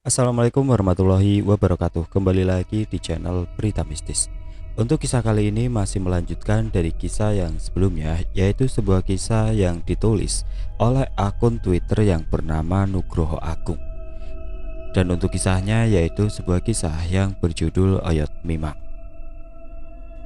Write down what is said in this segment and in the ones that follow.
Assalamualaikum warahmatullahi wabarakatuh. Kembali lagi di channel Berita Mistis. Untuk kisah kali ini masih melanjutkan dari kisah yang sebelumnya, yaitu sebuah kisah yang ditulis oleh akun Twitter yang bernama Nugroho Agung. Dan untuk kisahnya yaitu sebuah kisah yang berjudul Oyot Mimang.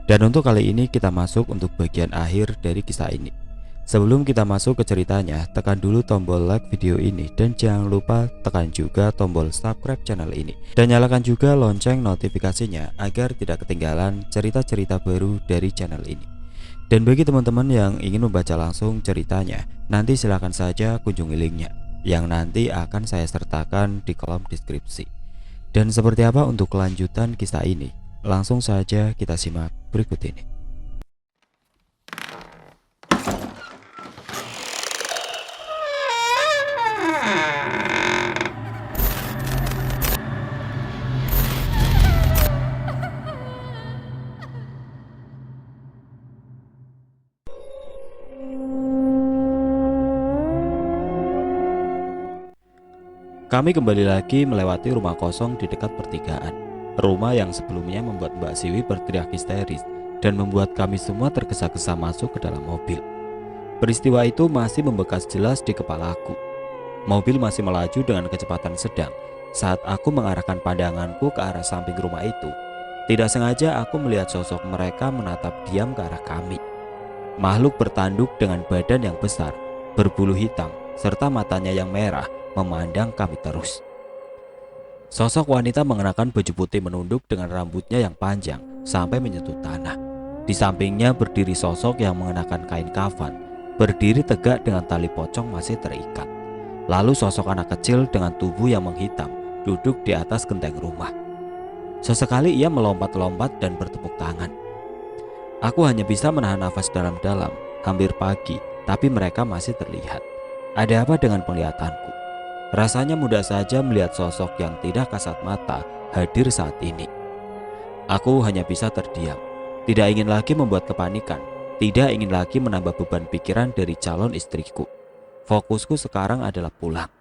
Dan untuk kali ini kita masuk untuk bagian akhir dari kisah ini. Sebelum kita masuk ke ceritanya, tekan dulu tombol like video ini dan jangan lupa tekan juga tombol subscribe channel ini dan nyalakan juga lonceng notifikasinya agar tidak ketinggalan cerita-cerita baru dari channel ini. Dan bagi teman-teman yang ingin membaca langsung ceritanya, nanti silahkan saja kunjungi linknya yang nanti akan saya sertakan di kolom deskripsi. Dan seperti apa untuk kelanjutan kisah ini? Langsung saja kita simak berikut ini. Kami kembali lagi melewati rumah kosong di dekat pertigaan. Rumah yang sebelumnya membuat Mbak Siwi berteriak histeris dan membuat kami semua tergesa-gesa masuk ke dalam mobil. Peristiwa itu masih membekas jelas di kepalaku. Mobil masih melaju dengan kecepatan sedang saat aku mengarahkan pandanganku ke arah samping rumah itu. Tidak sengaja aku melihat sosok mereka menatap diam ke arah kami. Makhluk bertanduk dengan badan yang besar, berbulu hitam, serta matanya yang merah memandang kami terus. Sosok wanita mengenakan baju putih menunduk dengan rambutnya yang panjang sampai menyentuh tanah. Di sampingnya berdiri sosok yang mengenakan kain kafan, berdiri tegak dengan tali pocong masih terikat. Lalu sosok anak kecil dengan tubuh yang menghitam duduk di atas genteng rumah. Sesekali ia melompat-lompat dan bertepuk tangan. Aku hanya bisa menahan nafas dalam-dalam. Hampir pagi, tapi mereka masih terlihat. Ada apa dengan penglihatanku? Rasanya mudah saja melihat sosok yang tidak kasat mata hadir saat ini. Aku hanya bisa terdiam. Tidak ingin lagi membuat kepanikan. Tidak ingin lagi menambah beban pikiran dari calon istriku. Fokusku sekarang adalah pulang.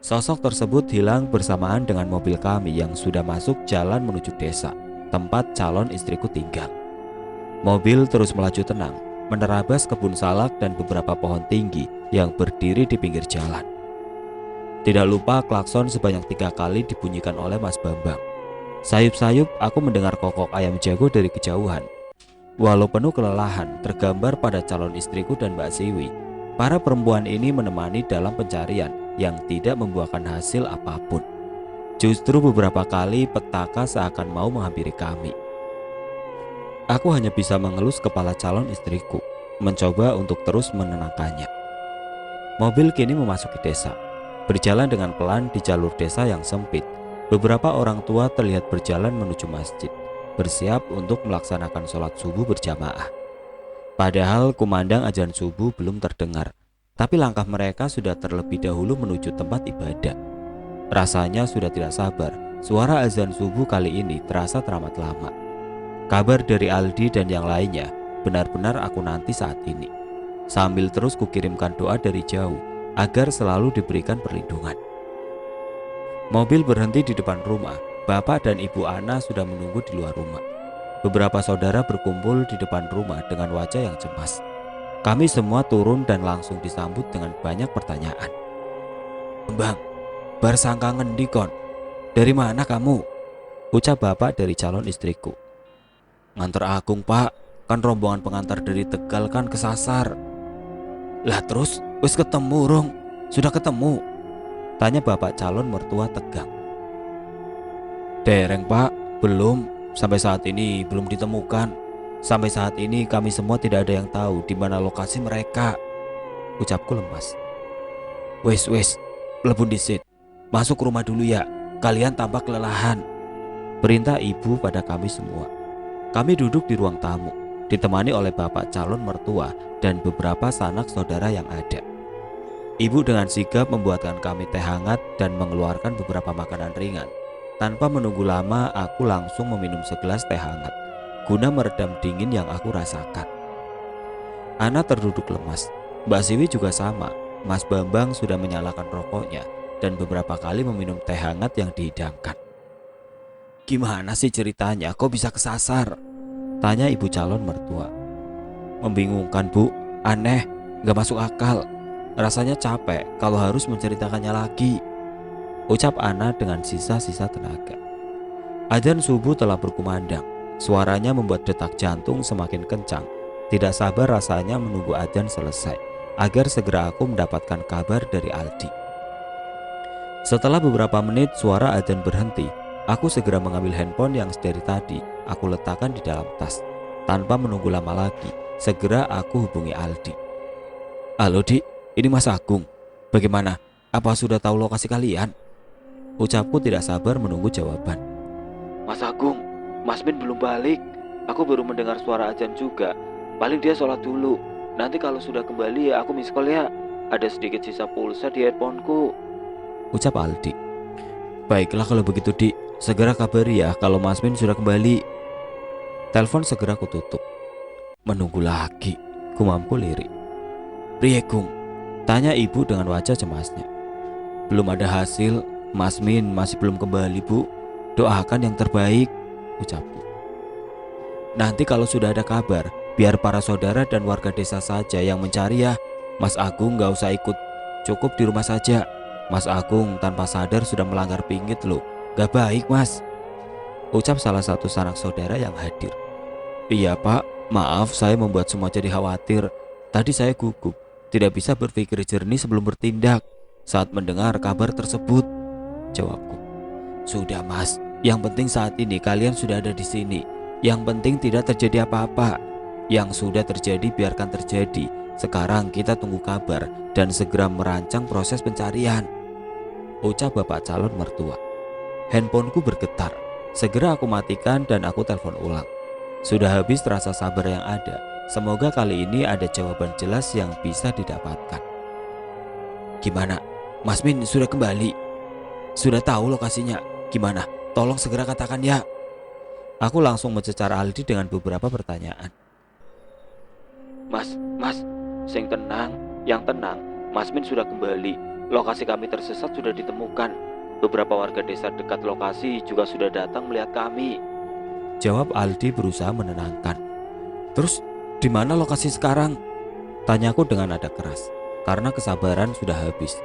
Sosok tersebut hilang bersamaan dengan mobil kami yang sudah masuk jalan menuju desa, tempat calon istriku tinggal. Mobil terus melaju tenang, menerabas kebun salak dan beberapa pohon tinggi yang berdiri di pinggir jalan. Tidak lupa klakson sebanyak 3 kali dibunyikan oleh Mas Bambang. Sayup-sayup aku mendengar kokok ayam jago dari kejauhan. Walau penuh kelelahan tergambar pada calon istriku dan Mbak Siwi, para perempuan ini menemani dalam pencarian yang tidak membuahkan hasil apapun. Justru beberapa kali petaka seakan mau menghampiri kami. Aku hanya bisa mengelus kepala calon istriku, mencoba untuk terus menenangkannya. Mobil kini memasuki desa. Berjalan dengan pelan di jalur desa yang sempit, beberapa orang tua terlihat berjalan menuju masjid, bersiap untuk melaksanakan sholat subuh berjamaah. Padahal kumandang azan subuh belum terdengar, tapi langkah mereka sudah terlebih dahulu menuju tempat ibadah. Rasanya sudah tidak sabar, suara azan subuh kali ini terasa teramat lama. Kabar dari Aldi dan yang lainnya benar-benar aku nanti saat ini. Sambil terus kukirimkan doa dari jauh agar selalu diberikan perlindungan. Mobil berhenti di depan rumah. Bapak dan Ibu Ana sudah menunggu di luar rumah. Beberapa saudara berkumpul di depan rumah dengan wajah yang cemas. Kami semua turun dan langsung disambut dengan banyak pertanyaan. "Bang, bar sangka ngendi kon? Dari mana kamu?" ucap bapak dari calon istriku. "Nganter Agung, Pak. Kan rombongan pengantar dari Tegal kan kesasar." "Lah terus wis ketemu rong? Sudah ketemu?" tanya bapak calon mertua tegang. "Dereng, Pak, belum. Sampai saat ini belum ditemukan. Sampai saat ini kami semua tidak ada yang tahu di mana lokasi mereka," ucapku lemas. Wes, lebun disit. Masuk rumah dulu ya. Kalian tampak kelelahan," perintah ibu pada kami semua. Kami duduk di ruang tamu, ditemani oleh bapak calon mertua dan beberapa sanak saudara yang ada. Ibu dengan sigap membuatkan kami teh hangat dan mengeluarkan beberapa makanan ringan. Tanpa menunggu lama, aku langsung meminum segelas teh hangat, guna meredam dingin yang aku rasakan. Ana terduduk lemas. Mbak Siwi juga sama. Mas Bambang sudah menyalakan rokoknya dan beberapa kali meminum teh hangat yang dihidangkan. "Gimana sih ceritanya? Kok bisa kesasar?" tanya ibu calon mertua. "Membingungkan, Bu. Aneh, gak masuk akal. Rasanya capek kalau harus menceritakannya lagi," ucap Ana dengan sisa-sisa tenaga. Adzan subuh telah berkumandang. Suaranya membuat detak jantung semakin kencang. Tidak sabar rasanya menunggu adzan selesai agar segera aku mendapatkan kabar dari Aldi. Setelah beberapa menit suara adzan berhenti. Aku segera mengambil handphone yang dari tadi aku letakkan di dalam tas. Tanpa menunggu lama lagi, segera aku hubungi Aldi. "Halo Dik, ini Mas Agung. Bagaimana? Apa sudah tahu lokasi kalian?" Ucapku tidak sabar menunggu jawaban. "Mas Agung, Mas Min belum balik. Aku baru mendengar suara azan juga. Paling dia sholat dulu. Nanti kalau sudah kembali ya aku miss call ya. Ada sedikit sisa pulsa di handphoneku," ucap Aldi. "Baiklah kalau begitu Dik, segera kabari ya kalau Mas Min sudah kembali." Telepon segera kututup. Menunggu lagi, gumamku lirik. "Priye Gung?" tanya ibu dengan wajah cemasnya. "Belum ada hasil, Mas Min masih belum kembali Bu. Doakan yang terbaik," ucapku. "Nanti kalau sudah ada kabar, biar para saudara dan warga desa saja yang mencari ya. Mas Agung gak usah ikut, cukup di rumah saja. Mas Agung tanpa sadar sudah melanggar pinggit loh. Gak baik Mas," ucap salah satu sanak saudara yang hadir. "Iya Pak, maaf saya membuat semua jadi khawatir. Tadi saya gugup, tidak bisa berpikir jernih sebelum bertindak saat mendengar kabar tersebut," jawabku. "Sudah Mas, yang penting saat ini kalian sudah ada di sini. Yang penting tidak terjadi apa-apa. Yang sudah terjadi biarkan terjadi. Sekarang kita tunggu kabar dan segera merancang proses pencarian," ucap bapak calon mertua. Handphoneku bergetar. Segera aku matikan dan aku telepon ulang. Sudah habis rasa sabar yang ada. Semoga kali ini ada jawaban jelas yang bisa didapatkan. "Gimana? Mas Min sudah kembali? Sudah tahu lokasinya? Gimana? Tolong segera katakan ya." Aku langsung mencecar Aldi dengan beberapa pertanyaan. Mas, sing tenang, yang tenang. Mas Min sudah kembali. Lokasi kami tersesat sudah ditemukan. Beberapa warga desa dekat lokasi juga sudah datang melihat kami," jawab Aldi berusaha menenangkan. "Terus di mana lokasi sekarang?" tanyaku dengan nada keras, karena kesabaran sudah habis.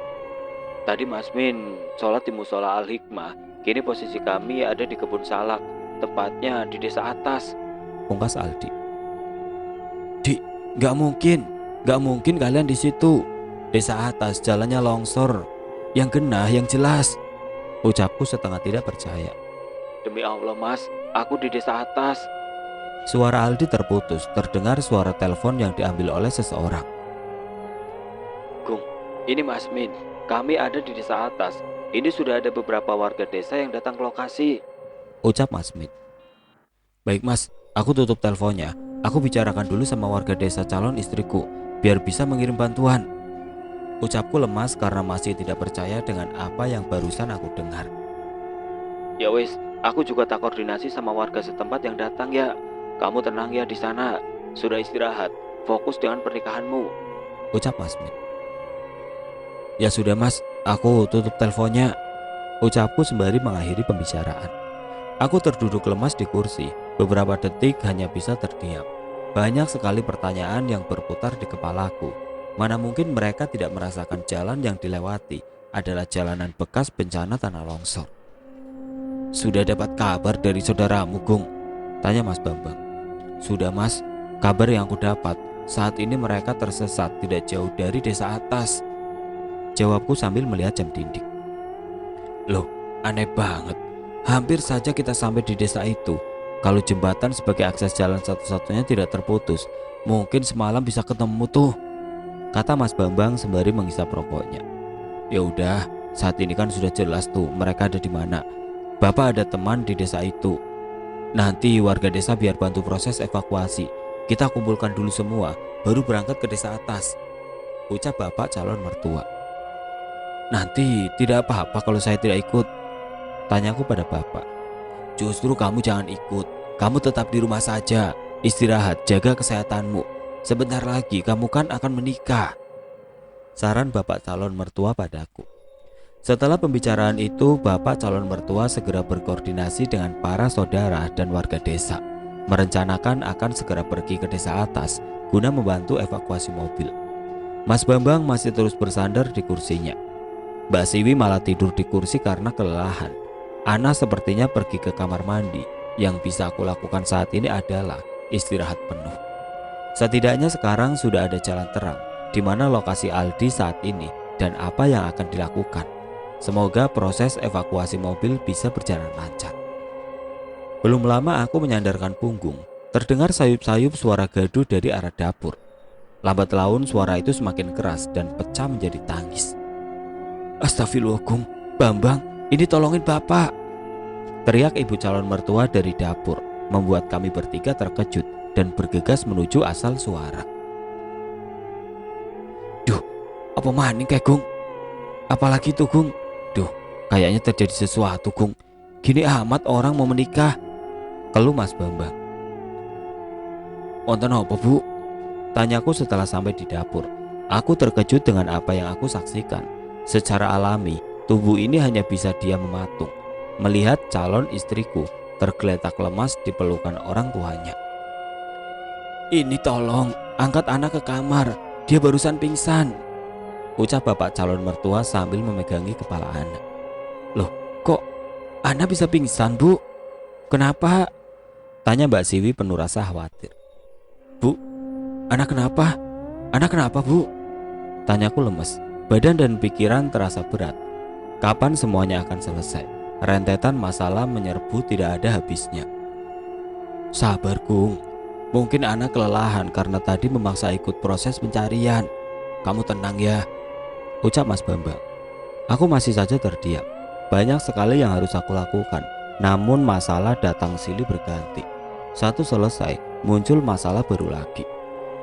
"Tadi Mas Min sholat di musola Al Hikmah. Kini posisi kami ada di kebun salak, tepatnya di desa atas," pungkas Aldi. "Dik, gak mungkin kalian di situ. Desa atas jalannya longsor, yang genah yang jelas," ucapku setengah tidak percaya. "Demi Allah Mas, aku di desa atas." Suara Aldi terputus, terdengar suara telepon yang diambil oleh seseorang. "Gung, ini Mas Min. Kami ada di desa atas. Ini sudah ada beberapa warga desa yang datang ke lokasi," ucap Mas Min. "Baik Mas, aku tutup teleponnya. Aku bicarakan dulu sama warga desa calon istriku, biar bisa mengirim bantuan," ucapku lemas karena masih tidak percaya dengan apa yang barusan aku dengar. "Ya wis, aku juga tak koordinasi sama warga setempat yang datang ya. Kamu tenang ya di sana. Sudah istirahat, fokus dengan pernikahanmu," ucap Mas Min. "Ya sudah Mas, aku tutup teleponnya," ucapku sembari mengakhiri pembicaraan. Aku terduduk lemas di kursi. Beberapa detik hanya bisa terdiam. Banyak sekali pertanyaan yang berputar di kepalaku. Mana mungkin mereka tidak merasakan jalan yang dilewati adalah jalanan bekas bencana tanah longsor. "Sudah dapat kabar dari saudaramu, Gung?" tanya Mas Bambang. "Sudah Mas, kabar yang aku dapat saat ini mereka tersesat tidak jauh dari desa atas," jawabku sambil melihat jam dinding. "Loh, aneh banget. Hampir saja kita sampai di desa itu. Kalau jembatan sebagai akses jalan satu-satunya tidak terputus, mungkin semalam bisa ketemu tuh," kata Mas Bambang sembari menghisap rokoknya. "Ya udah, saat ini kan sudah jelas tuh mereka ada di mana. Bapak ada teman di desa itu. Nanti warga desa biar bantu proses evakuasi. Kita kumpulkan dulu semua, baru berangkat ke desa atas," ucap bapak calon mertua. "Nanti tidak apa-apa kalau saya tidak ikut?" tanyaku pada bapak. "Justru kamu jangan ikut. Kamu tetap di rumah saja. Istirahat, jaga kesehatanmu. Sebentar lagi kamu kan akan menikah," saran bapak calon mertua padaku. Setelah pembicaraan itu, bapak calon mertua segera berkoordinasi dengan para saudara dan warga desa, merencanakan akan segera pergi ke desa atas guna membantu evakuasi mobil. Mas Bambang masih terus bersandar di kursinya. Mbak Siwi malah tidur di kursi karena kelelahan. Ana sepertinya pergi ke kamar mandi. Yang bisa aku lakukan saat ini adalah istirahat penuh. Setidaknya sekarang sudah ada jalan terang di mana lokasi Aldi saat ini dan apa yang akan dilakukan. Semoga proses evakuasi mobil bisa berjalan lancar. Belum lama aku menyandarkan punggung. Terdengar sayup-sayup suara gaduh dari arah dapur. Lambat laun suara itu semakin keras dan pecah menjadi tangis. Astagfirullah, Gung, Bambang, ini tolongin bapak, teriak ibu calon mertua dari dapur, membuat kami bertiga terkejut dan bergegas menuju asal suara. Duh, apa maning kayak Gung? Apalagi tuh Gung? Duh, kayaknya terjadi sesuatu Gung. Gini amat orang mau menikah, keluh Mas Bambang. Wonten apa Bu? Tanyaku setelah sampai di dapur. Aku terkejut dengan apa yang aku saksikan. Secara alami, tubuh ini hanya bisa diam mematung melihat calon istriku tergeletak lemas di pelukan orang tuanya. Ini tolong, angkat anak ke kamar, dia barusan pingsan, ucap bapak calon mertua sambil memegangi kepala anak. Loh, kok anak bisa pingsan Bu? Kenapa? Tanya Mbak Siwi penuh rasa khawatir. Bu, anak kenapa? Anak kenapa Bu? Tanyaku lemes, badan dan pikiran terasa berat. Kapan semuanya akan selesai? Rentetan masalah menyerbu tidak ada habisnya. Sabar Gung, mungkin anak kelelahan karena tadi memaksa ikut proses pencarian. Kamu tenang ya, ucap Mas Bambang. Aku masih saja terdiam. Banyak sekali yang harus aku lakukan, namun masalah datang silih berganti. Satu selesai, muncul masalah baru lagi.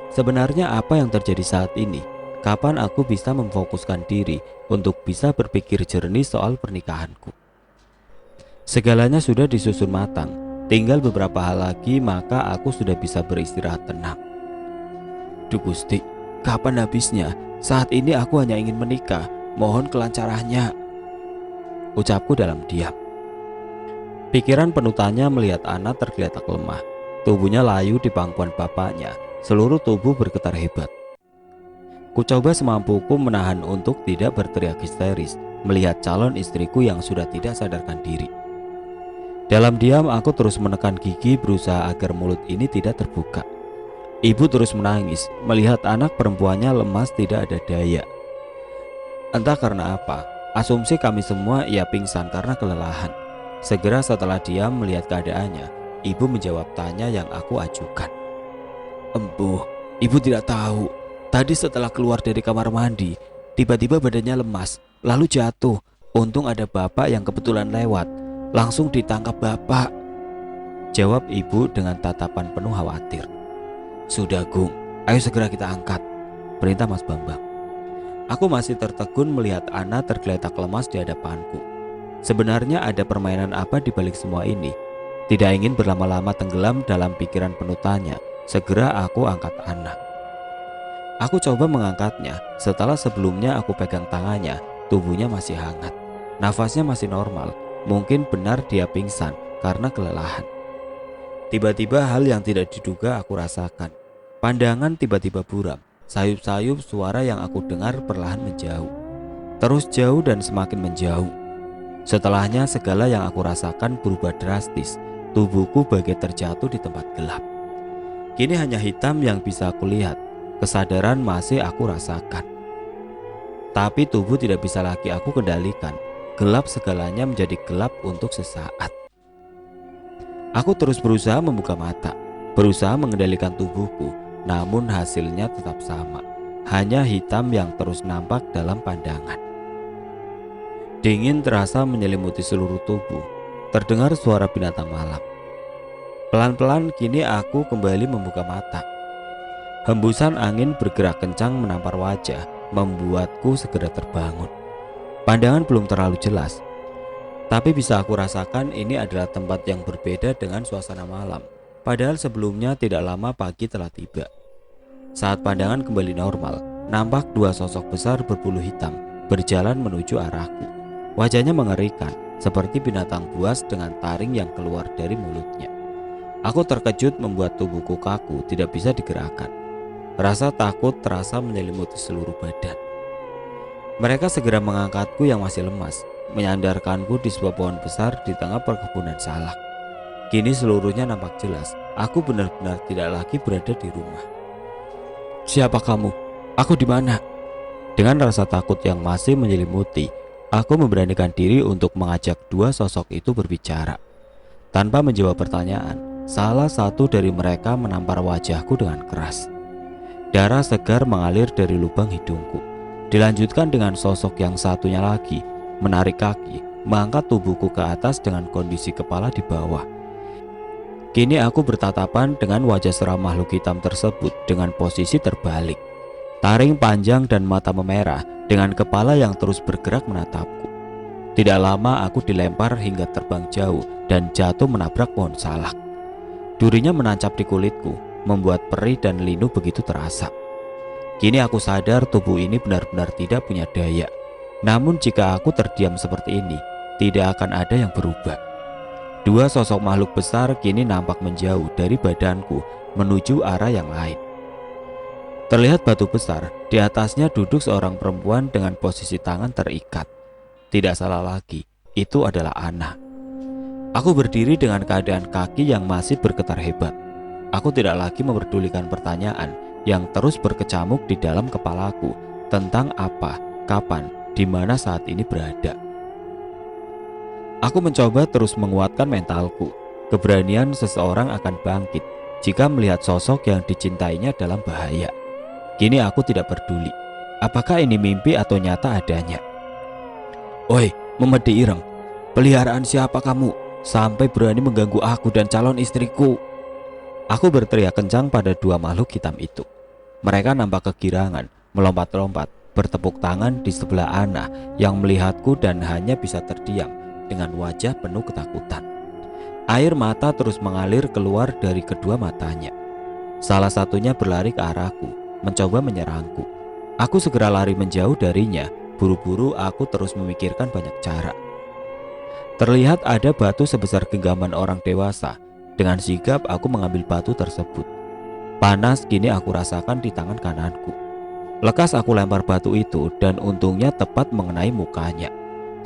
Sebenarnya apa yang terjadi saat ini? Kapan aku bisa memfokuskan diri untuk bisa berpikir jernih soal pernikahanku? Segalanya sudah disusun matang, tinggal beberapa hal lagi maka aku sudah bisa beristirahat tenang. Duh Gusti, kapan habisnya? Saat ini aku hanya ingin menikah, mohon kelancarannya, ucapku dalam diam. Pikiran penuh tanya melihat Ana tergeletak lemah. Tubuhnya layu di pangkuan bapaknya, seluruh tubuh bergetar hebat. Ku coba semampuku menahan untuk tidak berteriak histeris melihat calon istriku yang sudah tidak sadarkan diri. Dalam diam aku terus menekan gigi berusaha agar mulut ini tidak terbuka. Ibu terus menangis melihat anak perempuannya lemas tidak ada daya. Entah karena apa, asumsi kami semua ia pingsan karena kelelahan. Segera setelah diam melihat keadaannya, ibu menjawab tanya yang aku ajukan. Embuh, ibu tidak tahu. Tadi setelah keluar dari kamar mandi, tiba-tiba badannya lemas, lalu jatuh. Untung ada bapak yang kebetulan lewat. Langsung ditangkap bapak, jawab ibu dengan tatapan penuh khawatir. Sudah Gung, ayo segera kita angkat, perintah Mas Bambang. Aku masih tertegun melihat Ana tergeletak lemas di hadapanku. Sebenarnya ada permainan apa di balik semua ini? Tidak ingin berlama-lama tenggelam dalam pikiran penuh tanya, segera aku angkat Ana. Aku coba mengangkatnya. Setelah sebelumnya aku pegang tangannya, tubuhnya masih hangat, nafasnya masih normal. Mungkin benar dia pingsan karena kelelahan. Tiba-tiba hal yang tidak diduga aku rasakan. Pandangan tiba-tiba buram. Sayup-sayup suara yang aku dengar perlahan menjauh. Terus jauh dan semakin menjauh. Setelahnya segala yang aku rasakan berubah drastis. Tubuhku bagai terjatuh di tempat gelap. Kini hanya hitam yang bisa aku lihat. Kesadaran masih aku rasakan. Tapi tubuh tidak bisa lagi aku kendalikan. Gelap segalanya menjadi gelap untuk sesaat. Aku terus berusaha membuka mata, berusaha mengendalikan tubuhku, namun hasilnya tetap sama. Hanya hitam yang terus nampak dalam pandangan. Dingin terasa menyelimuti seluruh tubuh. Terdengar suara binatang malam. Pelan-pelan kini aku kembali membuka mata. Hembusan angin bergerak kencang menampar wajah, membuatku segera terbangun. Pandangan belum terlalu jelas, tapi bisa aku rasakan ini adalah tempat yang berbeda dengan suasana malam. Padahal sebelumnya tidak lama pagi telah tiba. Saat pandangan kembali normal, nampak dua sosok besar berbulu hitam berjalan menuju arahku. Wajahnya mengerikan, seperti binatang buas dengan taring yang keluar dari mulutnya. Aku terkejut membuat tubuhku kaku, tidak bisa digerakkan. Rasa takut terasa menyelimuti seluruh badan. Mereka segera mengangkatku yang masih lemas, menyandarkanku di sebuah pohon besar di tengah perkebunan salak. Kini seluruhnya nampak jelas, aku benar-benar tidak lagi berada di rumah. "Siapa kamu? Aku di mana?" Dengan rasa takut yang masih menyelimuti, aku memberanikan diri untuk mengajak dua sosok itu berbicara. Tanpa menjawab pertanyaan, salah satu dari mereka menampar wajahku dengan keras. Darah segar mengalir dari lubang hidungku. Dilanjutkan dengan sosok yang satunya lagi, menarik kaki, mengangkat tubuhku ke atas dengan kondisi kepala di bawah. Kini aku bertatapan dengan wajah seram makhluk hitam tersebut dengan posisi terbalik. Taring panjang dan mata memerah dengan kepala yang terus bergerak menatapku. Tidak lama aku dilempar hingga terbang jauh dan jatuh menabrak pohon salak. Durinya menancap di kulitku, membuat perih dan linu begitu terasa. Kini aku sadar tubuh ini benar-benar tidak punya daya. Namun jika aku terdiam seperti ini, tidak akan ada yang berubah. Dua sosok makhluk besar kini nampak menjauh dari badanku menuju arah yang lain. Terlihat batu besar, di atasnya duduk seorang perempuan dengan posisi tangan terikat. Tidak salah lagi, itu adalah Ana. Aku berdiri dengan keadaan kaki yang masih bergetar hebat. Aku tidak lagi memperdulikan pertanyaan yang terus berkecamuk di dalam kepalaku tentang apa, kapan, di mana saat ini berada. Aku mencoba terus menguatkan mentalku. Keberanian seseorang akan bangkit jika melihat sosok yang dicintainya dalam bahaya. Kini aku tidak peduli apakah ini mimpi atau nyata adanya. "Oi, Memedi Ireng, peliharaan siapa kamu sampai berani mengganggu aku dan calon istriku?" Aku berteriak kencang pada dua makhluk hitam itu. Mereka nampak kegirangan, melompat-lompat, bertepuk tangan di sebelah Ana yang melihatku dan hanya bisa terdiam dengan wajah penuh ketakutan. Air mata terus mengalir keluar dari kedua matanya. Salah satunya berlari ke arahku, mencoba menyerangku. Aku segera lari menjauh darinya. Buru-buru aku terus memikirkan banyak cara. Terlihat ada batu sebesar genggaman orang dewasa. Dengan sigap aku mengambil batu tersebut. Panas kini aku rasakan di tangan kananku. Lekas aku lempar batu itu dan untungnya tepat mengenai mukanya.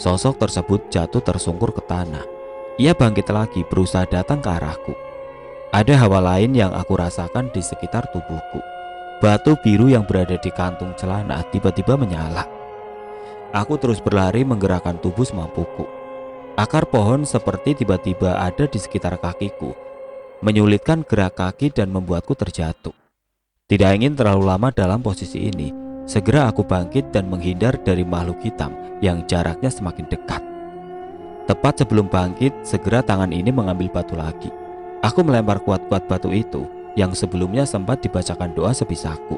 Sosok tersebut jatuh tersungkur ke tanah. Ia bangkit lagi berusaha datang ke arahku. Ada hawa lain yang aku rasakan di sekitar tubuhku. Batu biru yang berada di kantung celana tiba-tiba menyala. Aku terus berlari menggerakkan tubuh semampuku. Akar pohon seperti tiba-tiba ada di sekitar kakiku, menyulitkan gerak kaki dan membuatku terjatuh. Tidak ingin terlalu lama dalam posisi ini, segera aku bangkit dan menghindar dari makhluk hitam yang jaraknya semakin dekat. Tepat sebelum bangkit, segera tangan ini mengambil batu lagi. Aku melempar kuat-kuat batu itu yang sebelumnya sempat dibacakan doa sebisaku.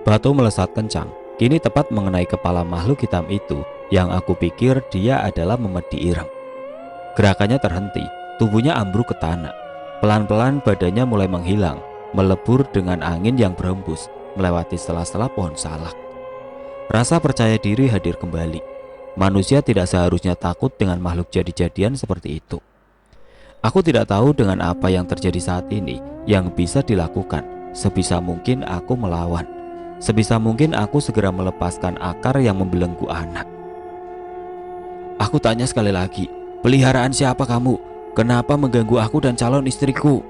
Batu melesat kencang, kini tepat mengenai kepala makhluk hitam itu yang aku pikir dia adalah Memedi Ireng. Gerakannya terhenti, tubuhnya ambruk ke tanah. Pelan-pelan badannya mulai menghilang, melebur dengan angin yang berhembus melewati sela-sela pohon salak. Rasa percaya diri hadir kembali. Manusia tidak seharusnya takut dengan makhluk jadi-jadian seperti itu. Aku tidak tahu dengan apa yang terjadi saat ini yang bisa dilakukan. Sebisa mungkin aku melawan. Sebisa mungkin aku segera melepaskan akar yang membelenggu anak. "Aku tanya sekali lagi, peliharaan siapa kamu? Kenapa mengganggu aku dan calon istriku?"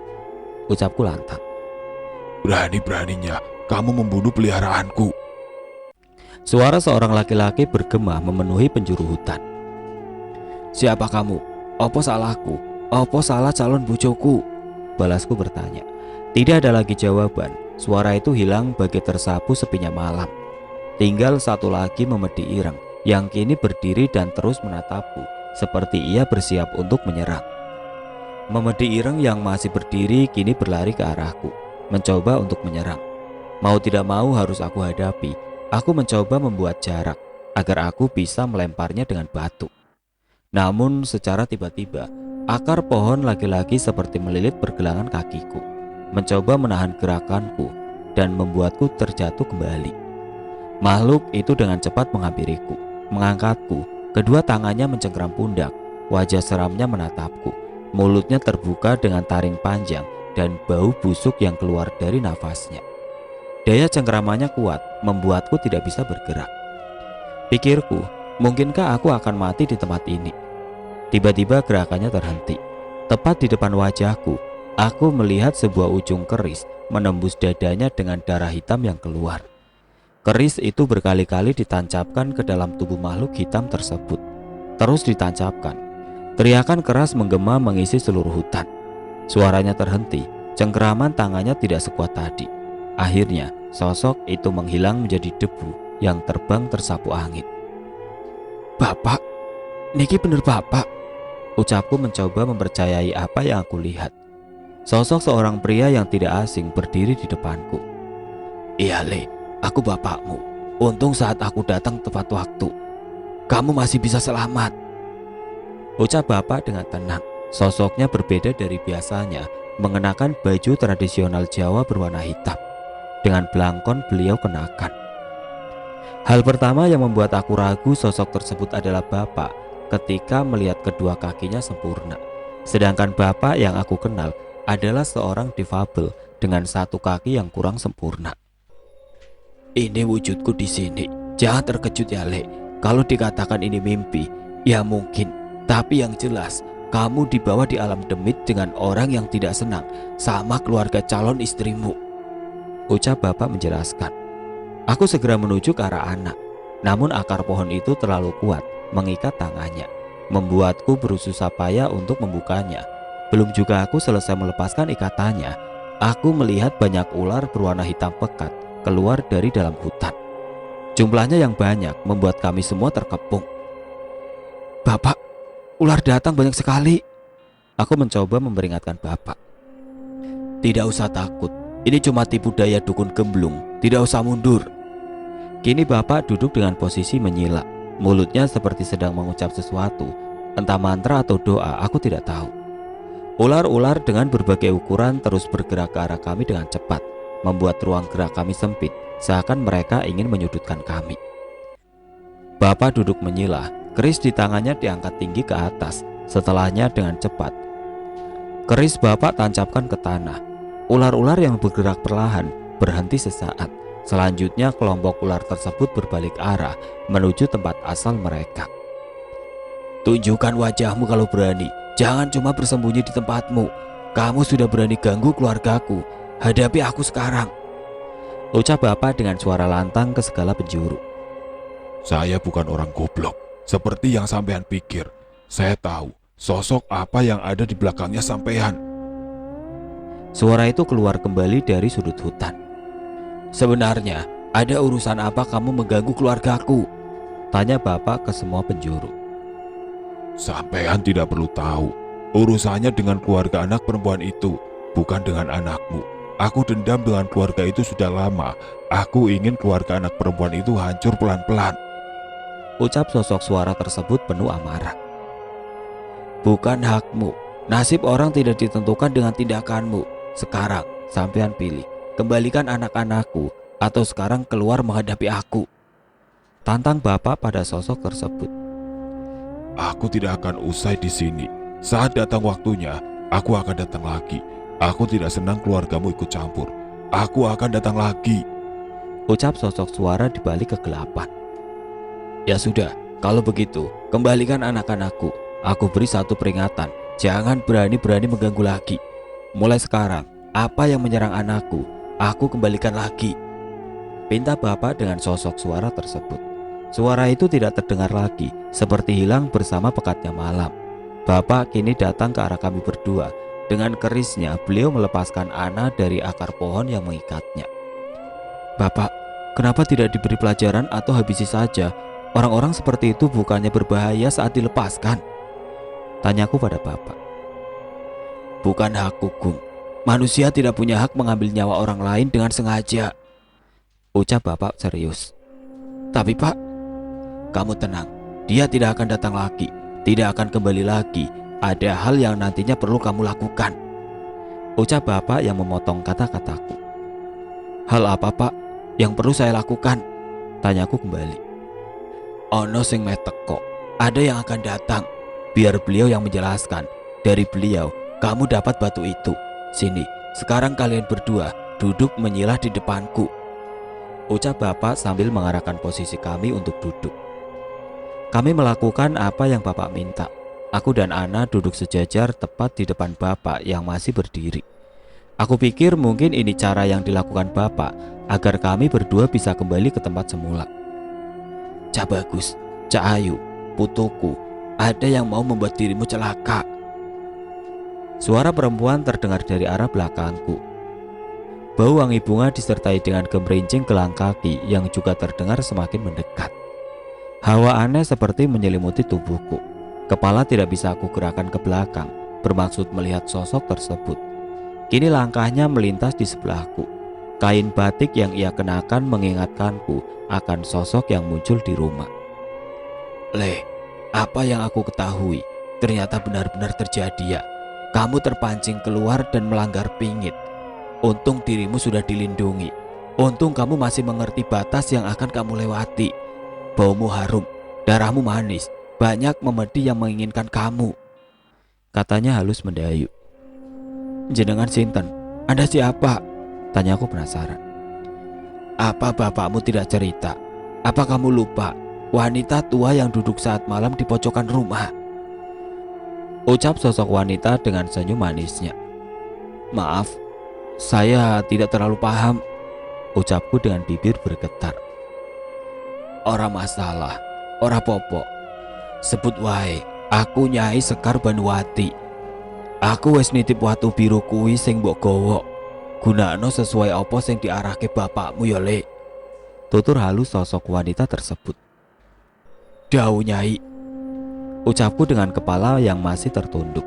ucapku lantang. "Berani-beraninya kamu membunuh peliharaanku." Suara seorang laki-laki bergema memenuhi penjuru hutan. "Siapa kamu? Opo salahku? Opo salah calon bojoku?" balasku bertanya. Tidak ada lagi jawaban. Suara itu hilang bagai tersapu sepinya malam. Tinggal satu lagi Memedi Ireng yang kini berdiri dan terus menatapku seperti ia bersiap untuk menyerang. Memedi Ireng yang masih berdiri kini berlari ke arahku, mencoba untuk menyerang. Mau tidak mau harus aku hadapi. Aku mencoba membuat jarak agar aku bisa melemparnya dengan batu. Namun secara tiba-tiba, akar pohon lagi-lagi seperti melilit pergelangan kakiku, mencoba menahan gerakanku dan membuatku terjatuh kembali. Makhluk itu dengan cepat menghampiriku, mengangkatku Kedua tangannya mencengkram pundak, wajah seramnya menatapku. Mulutnya terbuka dengan taring panjang dan bau busuk yang keluar dari nafasnya. Daya cengkeramannya kuat, membuatku tidak bisa bergerak. Pikirku, mungkinkah aku akan mati di tempat ini? Tiba-tiba gerakannya terhenti. Tepat di depan wajahku, aku melihat sebuah ujung keris menembus dadanya dengan darah hitam yang keluar. Keris itu berkali-kali ditancapkan ke dalam tubuh makhluk hitam tersebut. Terus ditancapkan. Teriakan keras menggema mengisi seluruh hutan. Suaranya terhenti, cengkeraman tangannya tidak sekuat tadi. Akhirnya, sosok itu menghilang menjadi debu yang terbang tersapu angin. "Bapak, niki bener Bapak," ucapku mencoba mempercayai apa yang aku lihat. Sosok seorang pria yang tidak asing berdiri di depanku. "Iya Le, aku bapakmu. Untung saat aku datang tepat waktu. Kamu masih bisa selamat," ucap bapak dengan tenang. Sosoknya berbeda dari biasanya, mengenakan baju tradisional Jawa berwarna hitam. Dengan belangkon beliau kenakan. Hal pertama yang membuat aku ragu sosok tersebut adalah bapak ketika melihat kedua kakinya sempurna. Sedangkan bapak yang aku kenal adalah seorang difabel dengan satu kaki yang kurang sempurna. "Ini wujudku di sini. Jangan terkejut ya, Le. Kalau dikatakan ini mimpi, ya mungkin. Tapi yang jelas, kamu dibawa di alam demit dengan orang yang tidak senang sama keluarga calon istrimu," ucap bapak menjelaskan. Aku segera menuju ke arah anak. Namun akar pohon itu terlalu kuat mengikat tangannya, membuatku berusaha payah untuk membukanya. Belum juga aku selesai melepaskan ikatannya, aku melihat banyak ular berwarna hitam pekat keluar dari dalam hutan. Jumlahnya yang banyak membuat kami semua terkepung. "Bapak, ular datang banyak sekali," aku mencoba memperingatkan bapak. "Tidak usah takut, ini cuma tipu daya dukun gemblung, tidak usah mundur." Kini bapak duduk dengan posisi menyilak, mulutnya seperti sedang mengucap sesuatu, entah mantra atau doa, aku tidak tahu. Ular-ular dengan berbagai ukuran terus bergerak ke arah kami dengan cepat, membuat ruang gerak kami sempit, seakan mereka ingin menyudutkan kami. Bapak duduk menyilah, keris di tangannya diangkat tinggi ke atas, setelahnya dengan cepat keris bapak tancapkan ke tanah. Ular-ular yang bergerak perlahan berhenti sesaat. Selanjutnya kelompok ular tersebut berbalik arah menuju tempat asal mereka. "Tunjukkan wajahmu kalau berani. Jangan cuma bersembunyi di tempatmu. Kamu sudah berani ganggu keluargaku. Hadapi aku sekarang," ucap bapak dengan suara lantang ke segala penjuru. Saya bukan orang goblok, seperti yang sampean pikir. Saya tahu sosok apa yang ada di belakangnya sampean. Suara itu keluar kembali dari sudut hutan. "Sebenarnya ada urusan apa kamu mengganggu keluargaku?" tanya bapak ke semua penjuru. Sampean tidak perlu tahu. Urusannya dengan keluarga anak perempuan itu, bukan dengan anakmu. Aku dendam dengan keluarga itu sudah lama. Aku ingin keluarga anak perempuan itu hancur pelan-pelan, ucap sosok suara tersebut penuh amarah. "Bukan hakmu. Nasib orang tidak ditentukan dengan tindakanmu. Sekarang sampean pilih. Kembalikan anak-anakku atau sekarang keluar menghadapi aku," tantang bapak pada sosok tersebut. Aku tidak akan usai di sini. Saat datang waktunya, aku akan datang lagi. Aku tidak senang keluargamu ikut campur. Aku akan datang lagi, ucap sosok suara di balik kegelapan. "Ya sudah, kalau begitu, kembalikan anak-anakku. Aku beri satu peringatan. Jangan berani-berani mengganggu lagi. Mulai sekarang, apa yang menyerang anakku, aku kembalikan lagi," pinta bapak dengan sosok suara tersebut. Suara itu tidak terdengar lagi, seperti hilang bersama pekatnya malam. Bapak kini datang ke arah kami berdua. Dengan kerisnya, beliau melepaskan Ana dari akar pohon yang mengikatnya. "Bapak, kenapa tidak diberi pelajaran atau habisi saja? Orang-orang seperti itu bukannya berbahaya saat dilepaskan?" tanyaku pada bapak. "Bukan hakku, Gung. Manusia tidak punya hak mengambil nyawa orang lain dengan sengaja," ucap bapak serius. "Tapi Pak," "Kamu tenang, dia tidak akan datang lagi, tidak akan kembali lagi. Ada hal yang nantinya perlu kamu lakukan," ucap bapak yang memotong kata-kataku. "Hal apa Pak yang perlu saya lakukan?" tanyaku kembali. "Ono sing meh teko, Ada yang akan datang. Biar beliau yang menjelaskan. Dari beliau, kamu dapat batu itu. Sini, sekarang kalian berdua duduk menyilah di depanku, ucap bapak sambil mengarahkan posisi kami untuk duduk. Kami melakukan apa yang bapak minta. Aku dan Ana duduk sejajar tepat di depan bapak yang masih berdiri. Aku pikir mungkin ini cara yang dilakukan bapak agar kami berdua bisa kembali ke tempat semula. Cak Bagus, Cak Ayu, putuku, ada yang mau membuat dirimu celaka. Suara perempuan terdengar dari arah belakangku. Bau wangi bunga disertai dengan gemerincing gelang kaki yang juga terdengar semakin mendekat. Hawa aneh seperti menyelimuti tubuhku. Kepala tidak bisa aku gerakkan ke belakang, bermaksud melihat sosok tersebut. Kini langkahnya melintas di sebelahku. Kain batik yang ia kenakan mengingatkanku akan sosok yang muncul di rumah. Leh, apa yang aku ketahui ternyata benar-benar terjadi ya. Kamu terpancing keluar dan melanggar pingit. Untung dirimu sudah dilindungi. Untung kamu masih mengerti batas yang akan kamu lewati. Baumu harum, darahmu manis. Banyak memedi yang menginginkan kamu, katanya halus mendayu. Jenengan sinten? Anda siapa? Tanyaku penasaran. Apa bapakmu tidak cerita? Apa kamu lupa wanita tua yang duduk saat malam di pojokan rumah? Ucap sosok wanita dengan senyum manisnya. Maaf, saya tidak terlalu paham, ucapku dengan bibir bergetar. Ora masalah, ora popo. Sebut wae, aku Nyai Sekar Banuwati. Aku wis nitip watu biru kuwi sing mbok gawa. Gunakno sesuai apa sing diarahke bapakmu ya, Le. Tutur halus sosok wanita tersebut. Dawuh Nyai, ucapku dengan kepala yang masih tertunduk.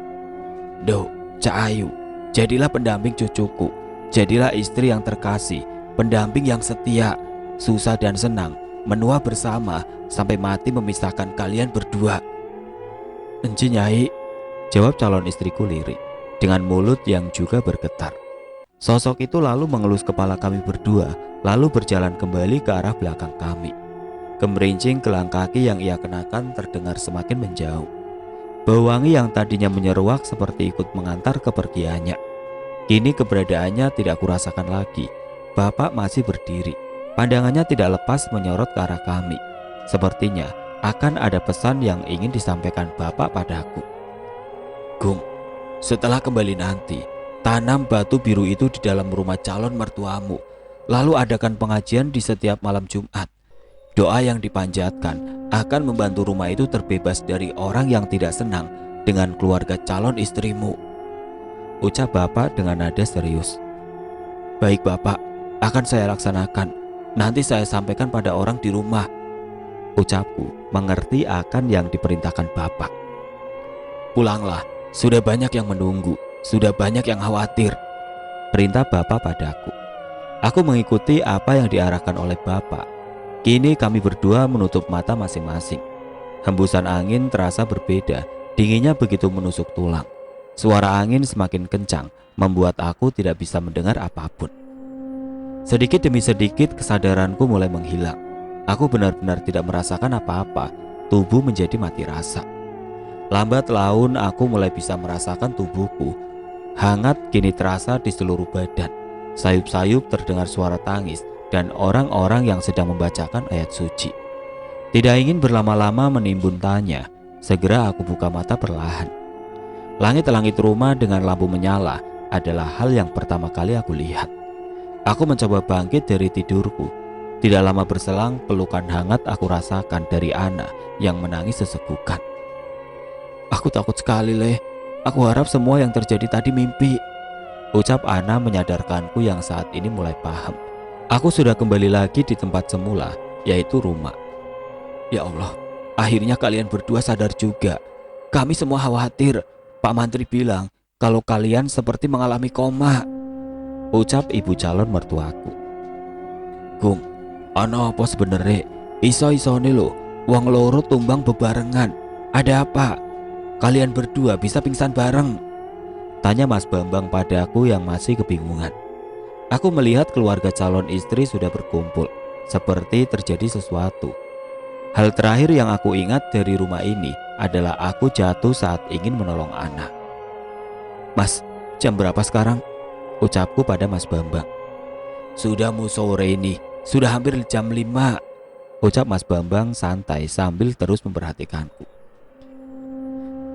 Duh, Cak Ayu, jadilah pendamping cucuku. Jadilah istri yang terkasih, pendamping yang setia, susah dan senang, menua bersama sampai mati memisahkan kalian berdua. Enci Nyai, jawab calon istriku lirik dengan mulut yang juga bergetar. Sosok itu lalu mengelus kepala kami berdua, lalu berjalan kembali ke arah belakang kami. Gemerincing gelang kaki yang ia kenakan terdengar semakin menjauh. Bau wangi yang tadinya menyeruak seperti ikut mengantar kepergiannya. Kini keberadaannya tidak kurasakan lagi. Bapak masih berdiri. Pandangannya tidak lepas menyorot ke arah kami. Sepertinya akan ada pesan yang ingin disampaikan bapak padaku. Gung, setelah kembali nanti, tanam batu biru itu di dalam rumah calon mertuamu. Lalu adakan pengajian di setiap malam Jumat. Doa yang dipanjatkan akan membantu rumah itu terbebas dari orang yang tidak senang dengan keluarga calon istrimu, ucap bapak dengan nada serius. Baik bapak, akan saya laksanakan. Nanti saya sampaikan pada orang di rumah, ucapku mengerti akan yang diperintahkan bapak. Pulanglah, sudah banyak yang menunggu, sudah banyak yang khawatir, perintah bapak padaku. Aku mengikuti apa yang diarahkan oleh bapak. Kini kami berdua menutup mata masing-masing. Hembusan angin terasa berbeda, dinginnya begitu menusuk tulang. Suara angin semakin kencang, membuat aku tidak bisa mendengar apapun. Sedikit demi sedikit kesadaranku mulai menghilang. Aku benar-benar tidak merasakan apa-apa, tubuh menjadi mati rasa. Lambat laun aku mulai bisa merasakan tubuhku hangat kini terasa di seluruh badan. Sayup-sayup terdengar suara tangis dan orang-orang yang sedang membacakan ayat suci. Tidak ingin berlama-lama menimbun tanya, segera aku buka mata perlahan. Langit-langit rumah dengan lampu menyala adalah hal yang pertama kali aku lihat. Aku mencoba bangkit dari tidurku. Tidak lama berselang, pelukan hangat aku rasakan dari Ana yang menangis sesegukan. Aku takut sekali, Le. Aku harap semua yang terjadi tadi mimpi, ucap Ana menyadarkanku yang saat ini mulai paham. Aku sudah kembali lagi di tempat semula, yaitu rumah. Ya Allah, akhirnya kalian berdua sadar juga. Kami semua khawatir. Pak Mantri bilang kalau kalian seperti mengalami koma, ucap ibu calon mertuaku. Gung, ana apa sebenarnya? Iso-isone lho, wong loro tumbang bebarengan. Ada apa? Kalian berdua bisa pingsan bareng? Tanya Mas Bambang padaku yang masih kebingungan. Aku melihat keluarga calon istri sudah berkumpul, seperti terjadi sesuatu. Hal terakhir yang aku ingat dari rumah ini adalah aku jatuh saat ingin menolong Ana. "Mas, jam berapa sekarang?" ucapku pada Mas Bambang. "Sudah mau sore ini, sudah hampir jam 5," ucap Mas Bambang santai sambil terus memperhatikanku.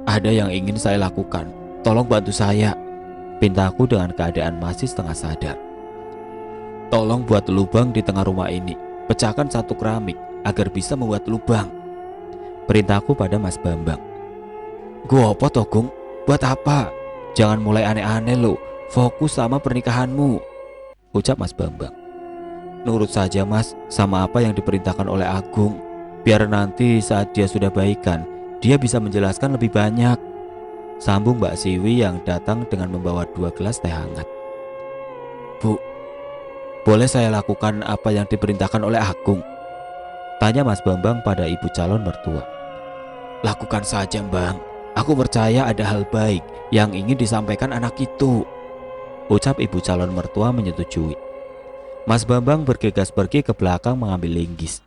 "Ada yang ingin saya lakukan, tolong bantu saya," pintaku dengan keadaan masih setengah sadar. "Tolong buat lubang di tengah rumah ini, pecahkan satu keramik agar bisa membuat lubang," perintahku pada Mas Bambang. "Gua apa toh, Gung? Buat apa? Jangan mulai aneh-aneh lo, fokus sama pernikahanmu," ucap Mas Bambang. "Nurut saja Mas sama apa yang diperintahkan oleh Agung. Biar nanti saat dia sudah baikan, dia bisa menjelaskan lebih banyak," sambung Mbak Siwi yang datang dengan membawa 2 gelas teh hangat. "Bu, boleh saya lakukan apa yang diperintahkan oleh Agung?" tanya Mas Bambang pada ibu calon mertua. "Lakukan saja Bang, aku percaya ada hal baik yang ingin disampaikan anak itu," ucap ibu calon mertua menyetujui. Mas Bambang bergegas pergi ke belakang mengambil linggis.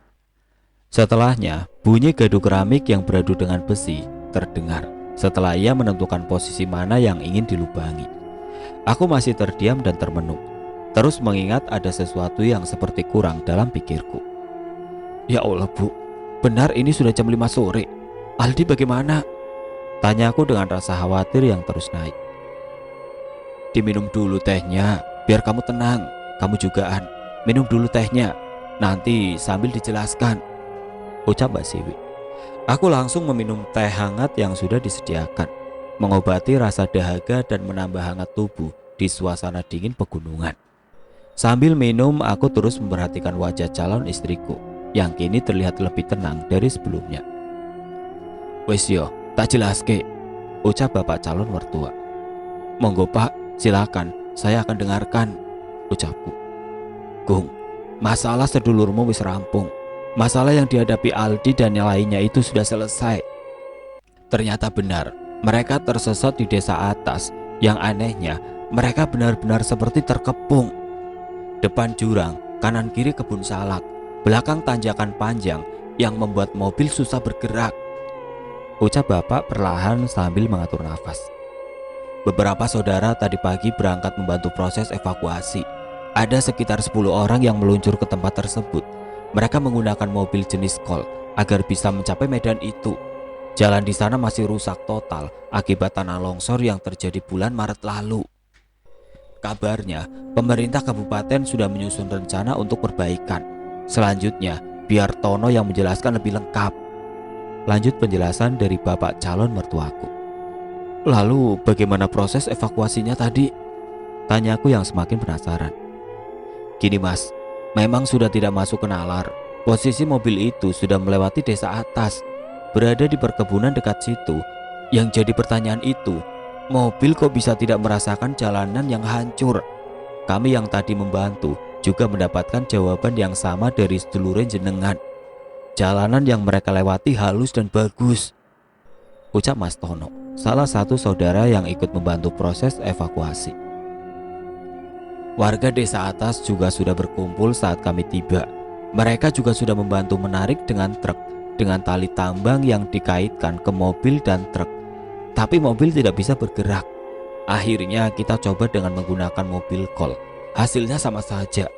Setelahnya, bunyi gaduh keramik yang beradu dengan besi terdengar setelah ia menentukan posisi mana yang ingin dilubangi. Aku masih terdiam dan termenung, terus mengingat ada sesuatu yang seperti kurang dalam pikirku. "Ya Allah Bu, benar ini sudah jam 5 sore. Aldi bagaimana?" tanyaku dengan rasa khawatir yang terus naik. "Diminum dulu tehnya, biar kamu tenang. Kamu jugaan, minum dulu tehnya, nanti sambil dijelaskan," ucap Mbak Siwi. Aku langsung meminum teh hangat yang sudah disediakan, mengobati rasa dahaga dan menambah hangat tubuh di suasana dingin pegunungan. Sambil minum, aku terus memperhatikan wajah calon istriku yang kini terlihat lebih tenang dari sebelumnya. "Wes yo, tak jelaske," ucap bapak calon mertua. "Monggo Pak, silakan, saya akan dengarkan," ucapku. "Gung, masalah sedulurmu wis rampung. Masalah yang dihadapi Aldi dan yang lainnya itu sudah selesai. Ternyata benar, mereka tersesat di desa atas. Yang anehnya, mereka benar-benar seperti terkepung. Depan jurang, kanan kiri kebun salak, belakang tanjakan panjang yang membuat mobil susah bergerak," ucap bapak perlahan sambil mengatur nafas. "Beberapa saudara tadi pagi berangkat membantu proses evakuasi. Ada sekitar 10 orang yang meluncur ke tempat tersebut. Mereka menggunakan mobil jenis Colt agar bisa mencapai medan itu. Jalan di sana masih rusak total akibat tanah longsor yang terjadi bulan Maret lalu. Kabarnya, pemerintah kabupaten sudah menyusun rencana untuk perbaikan. Selanjutnya, biar Tono yang menjelaskan lebih lengkap," lanjut penjelasan dari bapak calon mertuaku. "Lalu bagaimana proses evakuasinya tadi?" tanyaku yang semakin penasaran. "Gini Mas, memang sudah tidak masuk ke nalar. Posisi mobil itu sudah melewati desa atas, berada di perkebunan dekat situ. Yang jadi pertanyaan itu, mobil kok bisa tidak merasakan jalanan yang hancur? Kami yang tadi membantu juga mendapatkan jawaban yang sama dari seduluren jenengan. Jalanan yang mereka lewati halus dan bagus," ucap Mas Tono, salah satu saudara yang ikut membantu proses evakuasi. Warga desa atas juga sudah berkumpul saat kami tiba. Mereka juga sudah membantu menarik dengan truk dengan tali tambang yang dikaitkan ke mobil dan truk. Tapi mobil tidak bisa bergerak. Akhirnya kita coba dengan menggunakan mobil Colt. Hasilnya sama saja.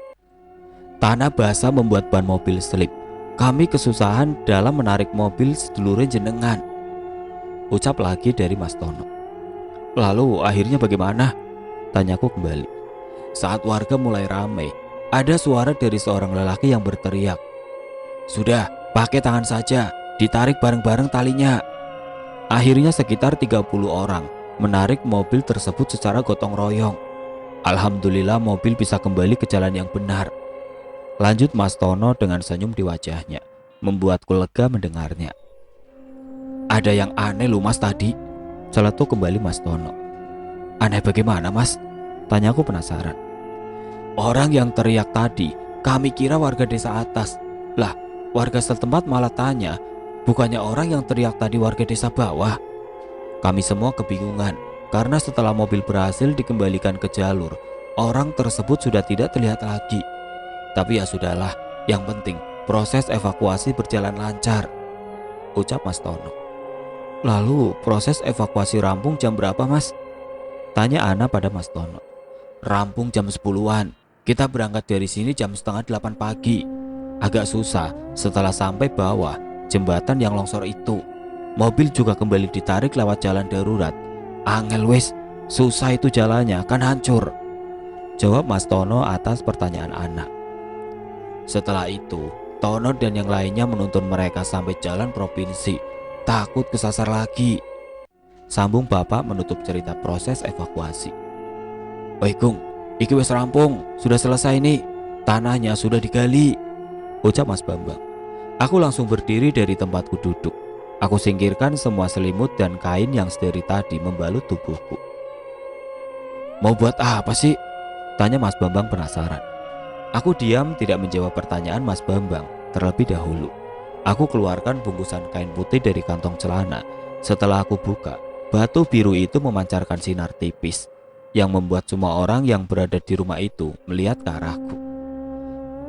Tanah basah membuat ban mobil slip. Kami kesusahan dalam menarik mobil seduluren jenengan," ucap lagi dari Mas Tono. "Lalu akhirnya bagaimana?" tanyaku kembali. Saat warga mulai ramai, ada suara dari seorang lelaki yang berteriak, "Sudah, pakai tangan saja, ditarik bareng-bareng talinya." Akhirnya sekitar 30 orang menarik mobil tersebut secara gotong royong. Alhamdulillah mobil bisa kembali ke jalan yang benar, lanjut Mas Tono dengan senyum di wajahnya, membuatku lega mendengarnya. "Ada yang aneh loh Mas tadi," celetuk kembali Mas Tono. "Aneh bagaimana Mas?" tanyaku penasaran. "Orang yang teriak tadi, kami kira warga desa atas. Lah, warga setempat malah tanya, bukannya orang yang teriak tadi warga desa bawah?" Kami semua kebingungan, karena setelah mobil berhasil dikembalikan ke jalur, orang tersebut sudah tidak terlihat lagi. Tapi ya sudahlah, yang penting Proses evakuasi berjalan lancar, ucap Mas Tono. Lalu proses evakuasi rampung jam berapa, Mas? Tanya Ana pada Mas Tono. Rampung jam 10-an. Kita berangkat dari sini jam setengah 8 pagi. Agak susah setelah sampai bawah jembatan yang longsor itu. Mobil juga kembali ditarik lewat jalan darurat. Angel wes, susah itu jalannya, kan hancur, jawab Mas Tono atas pertanyaan Ana. Setelah itu, Tono dan yang lainnya menuntun mereka sampai jalan provinsi. Takut kesasar lagi, sambung bapak menutup cerita proses evakuasi. Oi Gung, iki wes rampung, sudah selesai nih. Tanahnya sudah digali, ucap Mas Bambang. Aku langsung berdiri dari tempatku duduk. Aku singkirkan semua selimut dan kain yang sedari tadi membalut tubuhku. Mau buat apa sih? Tanya Mas Bambang penasaran. Aku diam tidak menjawab pertanyaan Mas Bambang terlebih dahulu. Aku keluarkan bungkusan kain putih dari kantong celana. Setelah aku buka, batu biru itu memancarkan sinar tipis yang membuat semua orang yang berada di rumah itu melihat ke arahku.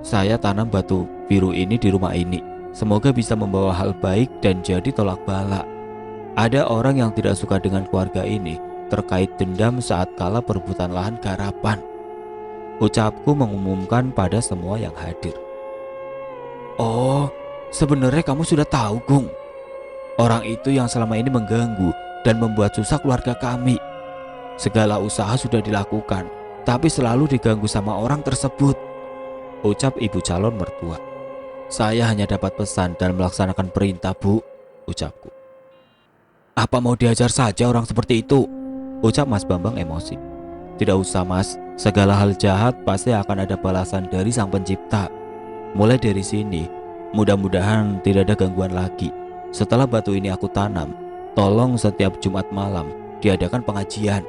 Saya tanam batu biru ini di rumah ini. Semoga bisa membawa hal baik dan jadi tolak bala. Ada orang yang tidak suka dengan keluarga ini terkait dendam saat kala perebutan lahan garapan. Ucapku mengumumkan pada semua yang hadir. Oh, sebenarnya kamu sudah tahu, Gung. Orang itu yang selama ini mengganggu dan membuat susah keluarga kami. Segala usaha sudah dilakukan, tapi selalu diganggu sama orang tersebut, ucap ibu calon mertua. Saya hanya dapat pesan dan melaksanakan perintah, Bu, ucapku. Apa mau diajar saja orang seperti itu? Ucap Mas Bambang emosi. Tidak usah, Mas, segala hal jahat pasti akan ada balasan dari Sang Pencipta. Mulai dari sini, mudah-mudahan tidak ada gangguan lagi. Setelah batu ini aku tanam, tolong setiap Jumat malam diadakan pengajian.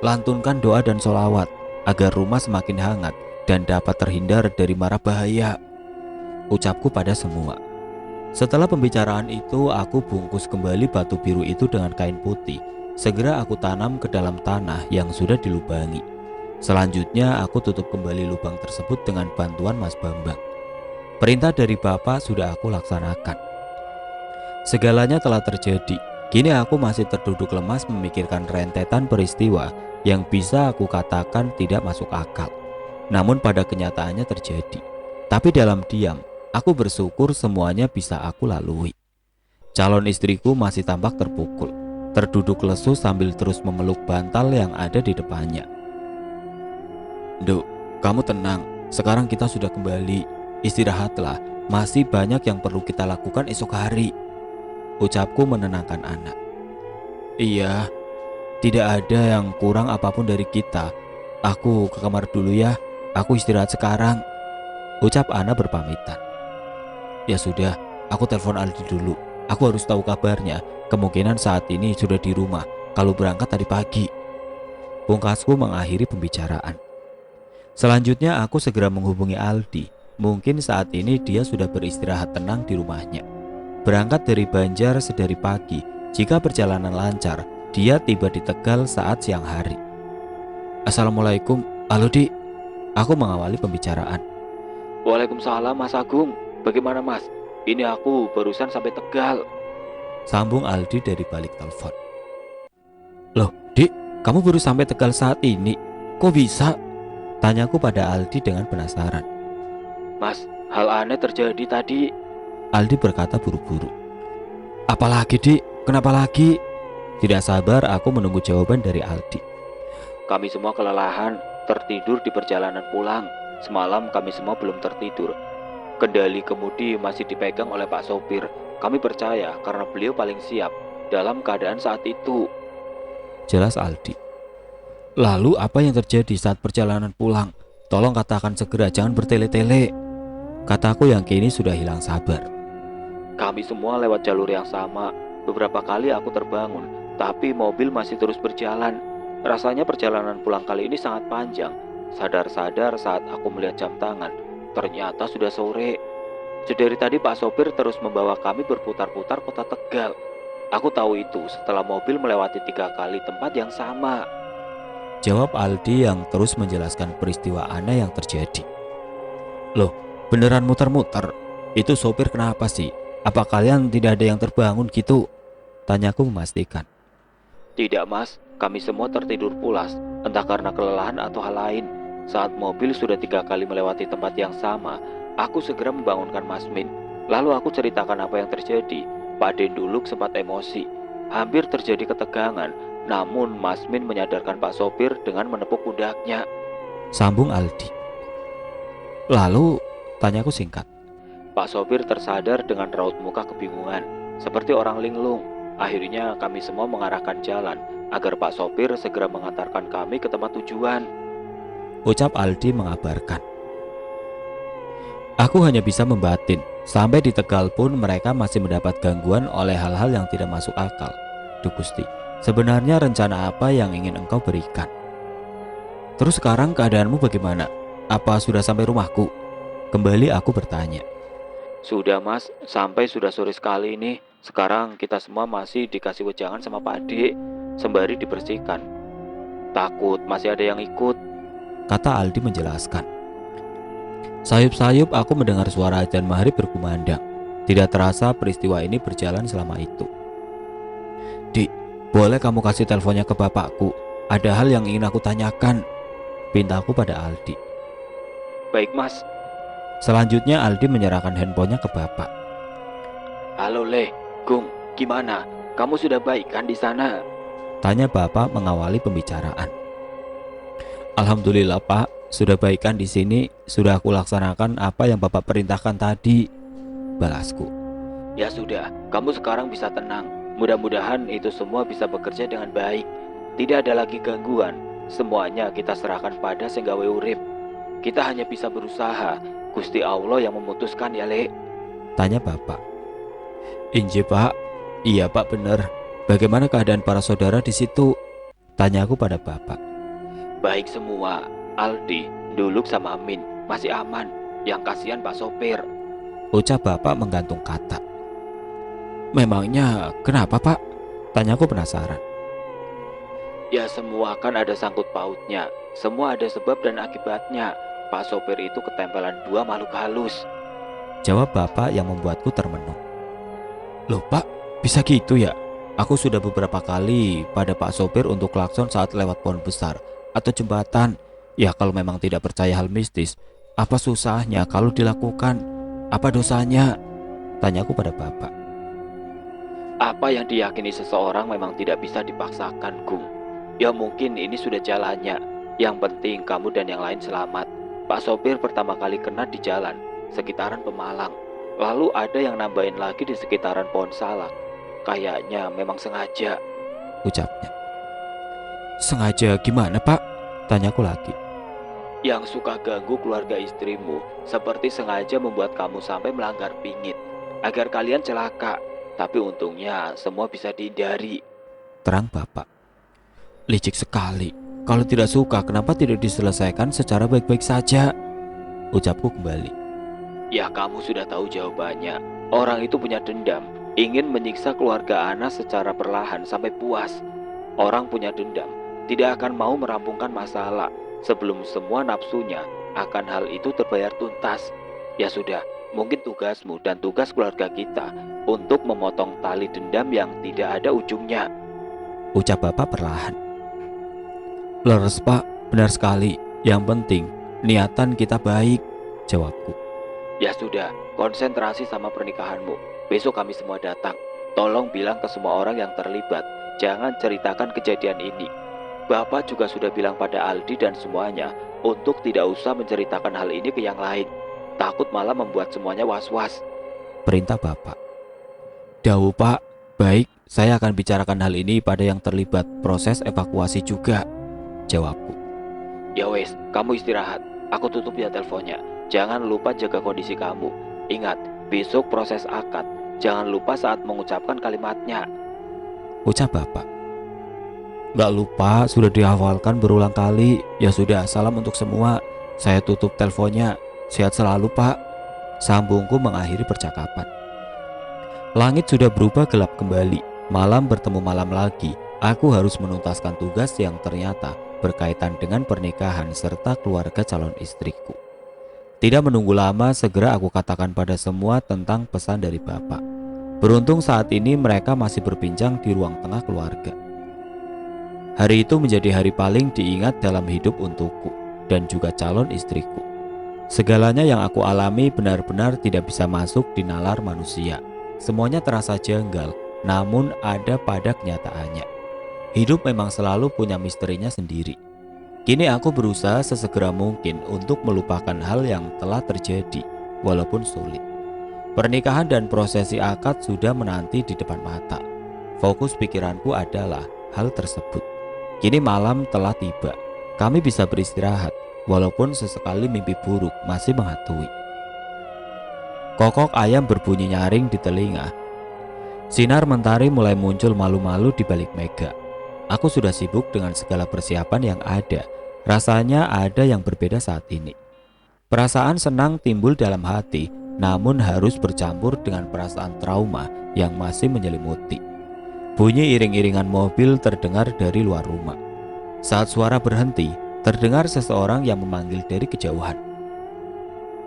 Lantunkan doa dan sholawat agar rumah semakin hangat dan dapat terhindar dari mara bahaya, ucapku pada semua. Setelah pembicaraan itu, aku bungkus kembali batu biru itu dengan kain putih. Segera aku tanam ke dalam tanah yang sudah dilubangi. Selanjutnya aku tutup kembali lubang tersebut dengan bantuan Mas Bambang. Perintah dari Bapak sudah aku laksanakan. Segalanya telah terjadi. Kini aku masih terduduk lemas memikirkan rentetan peristiwa yang bisa aku katakan tidak masuk akal. Namun pada kenyataannya terjadi. Tapi dalam diam, aku bersyukur semuanya bisa aku lalui. Calon istriku masih tampak terpukul, terduduk lesu sambil terus memeluk bantal yang ada di depannya. Duk, kamu tenang, sekarang kita sudah kembali. Istirahatlah, masih banyak yang perlu kita lakukan esok hari, ucapku menenangkan anak. Iya, tidak ada yang kurang apapun dari kita. Aku ke kamar dulu ya, aku istirahat sekarang, ucap Ana berpamitan. Ya sudah, aku telepon Aldi dulu. Aku harus tahu kabarnya. Kemungkinan saat ini sudah di rumah, kalau berangkat tadi pagi, pungkasku mengakhiri pembicaraan. Selanjutnya aku segera menghubungi Aldi. Mungkin saat ini dia sudah beristirahat tenang di rumahnya. Berangkat dari Banjar sedari pagi. Jika perjalanan lancar, dia tiba di Tegal saat siang hari. Assalamualaikum, halo Dik. Aku mengawali pembicaraan. Waalaikumsalam Mas Agung. Bagaimana Mas? Ini aku barusan sampai Tegal, sambung Aldi dari balik telepon. Loh Dik, kamu baru sampai Tegal saat ini? Kok bisa? Tanyaku pada Aldi dengan penasaran. Mas, hal aneh terjadi tadi, Aldi berkata buru-buru. Apalagi Dik? Kenapa lagi? Tidak sabar aku menunggu jawaban dari Aldi. Kami semua kelelahan, tertidur di perjalanan pulang. Semalam kami semua belum tertidur. Kendali kemudi masih dipegang oleh Pak Sopir. Kami percaya karena beliau paling siap dalam keadaan saat itu, jelas Aldi. Lalu apa yang terjadi saat perjalanan pulang? Tolong katakan segera, jangan bertele-tele, kataku yang kini sudah hilang sabar. Kami semua lewat jalur yang sama. Beberapa kali aku terbangun, tapi mobil masih terus berjalan. Rasanya perjalanan pulang kali ini sangat panjang. Sadar-sadar saat aku melihat jam tangan, ternyata sudah sore. Sedari tadi Pak Sopir terus membawa kami berputar-putar kota Tegal. Aku tahu itu setelah mobil melewati 3 kali tempat yang sama, jawab Aldi yang terus menjelaskan peristiwa aneh yang terjadi. Loh, Beneran muter-muter. Itu sopir kenapa sih? Apa kalian tidak ada yang terbangun gitu? Tanyaku memastikan. Tidak mas, kami semua tertidur pulas, entah karena kelelahan atau hal lain. Saat mobil sudah 3 kali melewati tempat yang sama, aku segera membangunkan Mas Min. Lalu aku ceritakan apa yang terjadi. Pak Denduluk sempat emosi. Hampir terjadi ketegangan, namun Mas Min menyadarkan Pak sopir dengan menepuk pundaknya. Sambung Aldi. Lalu, tanyaku singkat. Pak sopir tersadar dengan raut muka kebingungan, seperti orang linglung. Akhirnya kami semua mengarahkan jalan agar Pak sopir segera mengantarkan kami ke tempat tujuan. Ucap Aldi mengabarkan. Aku hanya bisa membatin. Sampai di Tegal pun mereka masih mendapat gangguan oleh hal-hal yang tidak masuk akal. Duh Gusti, sebenarnya rencana apa yang ingin engkau berikan? Terus sekarang keadaanmu bagaimana? Apa sudah sampai rumahku? Kembali aku bertanya. Sudah mas, sampai sudah sore sekali ini. Sekarang kita semua masih dikasih wejangan sama Pak Ade, sembari dibersihkan. Takut masih ada yang ikut, kata Aldi menjelaskan. Sayup-sayup aku mendengar suara adzan maghrib berkumandang. Tidak terasa peristiwa ini berjalan selama itu. Dik, boleh kamu kasih teleponnya ke bapakku? Ada hal yang ingin aku tanyakan, pintaku pada Aldi. Baik mas. Selanjutnya Aldi menyerahkan handphonenya ke bapak. Halo Le, Gung, gimana? Kamu sudah baik kan di sana? Tanya bapak mengawali pembicaraan. Alhamdulillah pak, sudah baikan di sini. Sudah aku laksanakan apa yang bapak perintahkan tadi, balasku. Ya sudah, kamu sekarang bisa tenang. Mudah-mudahan itu semua bisa bekerja dengan baik. Tidak ada lagi gangguan. Semuanya kita serahkan pada Sing Gawe Urip. Kita hanya bisa berusaha. Gusti Allah yang memutuskan ya Le, tanya bapak. Inje pak. Iya pak, benar. Bagaimana keadaan para saudara di situ? Tanyaku pada bapak. Baik semua. Aldi, Duluk sama Amin masih aman. Yang kasihan Pak sopir, ucap bapak menggantung kata. Memangnya kenapa pak? Tanyaku penasaran. Ya semua kan ada sangkut pautnya. Semua ada sebab dan akibatnya. Pak sopir itu ketempelan 2 makhluk halus, jawab bapak yang membuatku termenung. Loh pak, bisa gitu ya? Aku sudah beberapa kali pada Pak sopir untuk klakson saat lewat pohon besar atau jembatan. Ya kalau memang tidak percaya hal mistis, apa susahnya kalau dilakukan? Apa dosanya? Tanyaku pada bapak. Apa yang diyakini seseorang memang tidak bisa dipaksakan, Gung. Ya mungkin ini sudah jalannya. Yang penting kamu dan yang lain selamat. Pak sopir pertama kali kena di jalan sekitaran Pemalang. Lalu ada yang nambahin lagi di sekitaran pohon salak. Kayaknya memang sengaja, ucapnya. Sengaja gimana pak? Tanyaku lagi. Yang suka ganggu keluarga istrimu, seperti sengaja membuat kamu sampai melanggar pingit agar kalian celaka. Tapi untungnya semua bisa dihindari, terang bapak. Licik sekali. Kalau tidak suka, kenapa tidak diselesaikan secara baik-baik saja? Ucapku kembali. Ya kamu sudah tahu jawabannya. Orang itu punya dendam, ingin menyiksa keluarga Ana secara perlahan sampai puas. Orang punya dendam tidak akan mau merampungkan masalah sebelum semua nafsunya akan hal itu terbayar tuntas. Ya sudah, mungkin tugasmu dan tugas keluarga kita untuk memotong tali dendam yang tidak ada ujungnya, ucap bapak perlahan. Leres pak, benar sekali. Yang penting niatan kita baik, jawabku. Ya sudah, konsentrasi sama pernikahanmu. Besok kami semua datang. Tolong bilang ke semua orang yang terlibat, jangan ceritakan kejadian ini. Bapak juga sudah bilang pada Aldi dan semuanya untuk tidak usah menceritakan hal ini ke yang lain. Takut malah membuat semuanya was-was, perintah bapak. Dawu pak, baik, saya akan bicarakan hal ini pada yang terlibat proses evakuasi juga, jawabku. Ya wes, kamu istirahat. Aku tutup ya teleponnya. Jangan lupa jaga kondisi kamu. Ingat, besok proses akad. Jangan lupa saat mengucapkan kalimatnya, ucap bapak. Gak lupa, sudah dihafalkan berulang kali. Ya sudah, salam untuk semua. Saya tutup teleponnya. Sehat selalu pak, sambungku mengakhiri percakapan. Langit sudah berubah gelap kembali. Malam bertemu malam lagi. Aku harus menuntaskan tugas yang ternyata berkaitan dengan pernikahan serta keluarga calon istriku. Tidak menunggu lama, segera aku katakan pada semua tentang pesan dari Bapak. Beruntung saat ini mereka masih berbincang di ruang tengah keluarga. Hari itu menjadi hari paling diingat dalam hidup untukku dan juga calon istriku. Segalanya yang aku alami benar-benar tidak bisa masuk di nalar manusia. Semuanya terasa janggal, namun ada pada kenyataannya. Hidup memang selalu punya misterinya sendiri. Kini aku berusaha sesegera mungkin untuk melupakan hal yang telah terjadi, walaupun sulit. Pernikahan dan prosesi akad sudah menanti di depan mata. Fokus pikiranku adalah hal tersebut. Kini malam telah tiba. Kami bisa beristirahat, walaupun sesekali mimpi buruk masih menghantui. Kokok ayam berbunyi nyaring di telinga. Sinar mentari mulai muncul malu-malu di balik mega. Aku sudah sibuk dengan segala persiapan yang ada. Rasanya ada yang berbeda saat ini. Perasaan senang timbul dalam hati, namun harus bercampur dengan perasaan trauma yang masih menyelimuti. Bunyi iring-iringan mobil terdengar dari luar rumah. Saat suara berhenti, terdengar seseorang yang memanggil dari kejauhan.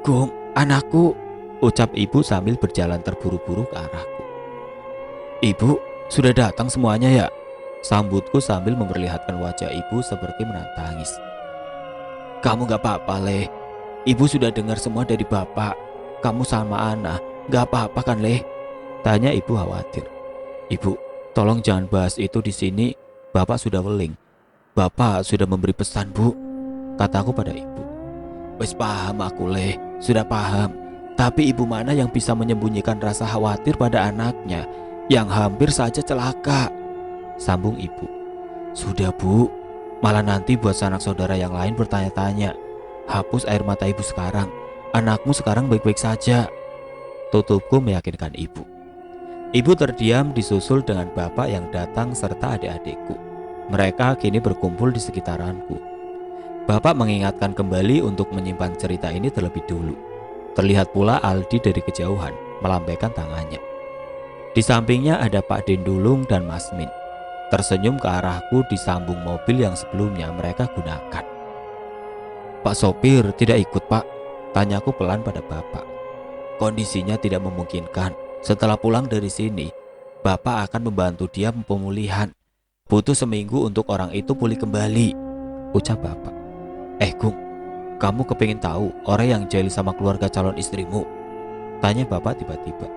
"Gung, anakku," ucap ibu sambil berjalan terburu-buru ke arahku. "Ibu, sudah datang semuanya ya?" Sambutku sambil memperlihatkan wajah ibu seperti menahan tangis. "Kamu gak apa-apa, Leh. Ibu sudah dengar semua dari Bapak. Kamu sama Ana, gak apa-apa kan, Leh?" Tanya ibu khawatir. "Ibu, tolong jangan bahas itu di sini. Bapak sudah weling. Bapak sudah memberi pesan, Bu," kataku pada ibu. "Wes paham aku, Leh. Sudah paham. Tapi ibu mana yang bisa menyembunyikan rasa khawatir pada anaknya yang hampir saja celaka?" Sambung ibu. "Sudah, Bu. Malah nanti buat sanak saudara yang lain bertanya-tanya. Hapus air mata ibu sekarang. Anakmu sekarang baik-baik saja." Tutupku meyakinkan ibu. Ibu terdiam disusul dengan bapak yang datang serta adik-adikku. Mereka kini berkumpul di sekitaranku. Bapak mengingatkan kembali untuk menyimpan cerita ini terlebih dulu. Terlihat pula Aldi dari kejauhan melambaikan tangannya. Di sampingnya ada Pak Dindulung dan Mas Min. Tersenyum ke arahku di sambung mobil yang sebelumnya mereka gunakan. "Pak sopir tidak ikut, Pak?" Tanyaku pelan pada bapak. "Kondisinya tidak memungkinkan. Setelah pulang dari sini, bapak akan membantu dia pemulihan. Butuh seminggu untuk orang itu pulih kembali," ucap bapak. Gung, kamu kepingin tahu orang yang jahil sama keluarga calon istrimu?" Tanya bapak tiba-tiba.